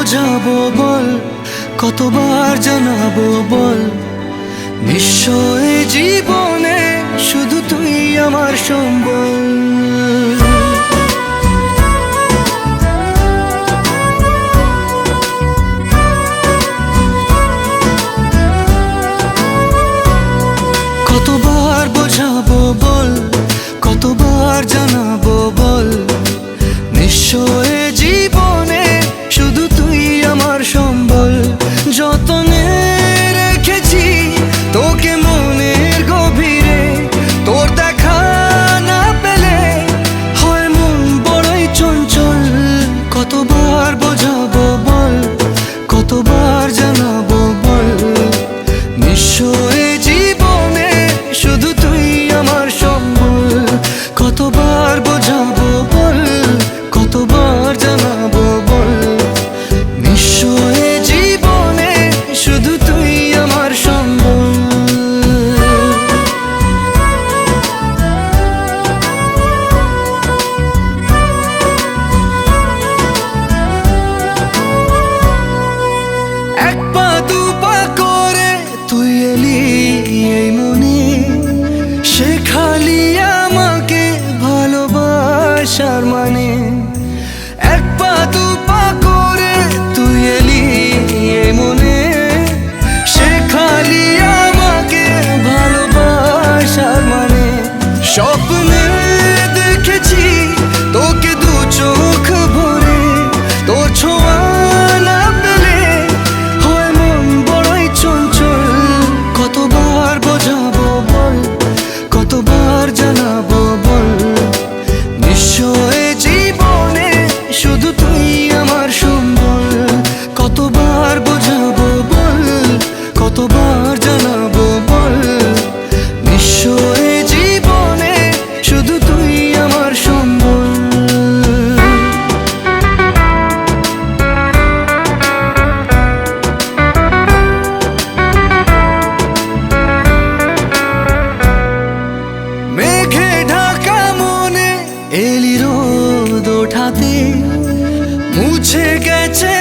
বোঝাবো বল, কতবার জানাবো বল, নিশ্চয় জীবনে শুধু তুই আমার সম্বল। কতবার বোঝাবো বল, কতবার জানাবো বল, নিশ্চয় জীবনে শুধু তুই আমার সম্বল। যতনে রেখেছি তোকে মনের গভীরে, তোর দেখা না পেলে হয় মন বড়ই চঞ্চল। কতবার বোঝাবো বল, কতবার জানাবো বল, নিশ্চয় জীবনে শুধু তুই আমার সম্বল। কতবার বোঝাবো বল, কতবার জানাবো বল, নিশ্চয় জীবনে শুধু তুই আমার সম্বল। এক পা দু পা করে তুই এলি এই মনে, শেখালি আমাকে ভালোবাসার মানে। এক পা দু পা করে তুই এলি এই মনে, শেখালি আমাকে ভালোবাসার মানে। স্বপ্নে দেখেছি তোকে দু চোখ ভরে, তোর ছোঁয়া না পেলে হয় মন বড়ই চঞ্চল। কতবার বোঝাবো বল, কতবার জানাবো বল, নিশ্চয় জীবনে শুধু তুই আমার সম্বল। কতবার বোঝাবো বল, কতবার জানাবো বল, নিশ্চয় জীবনে শুধু তুই আমার সম্বল। মেঘে ঢাকা মনে এলি রোদ ওঠাতে, মুছে গেছে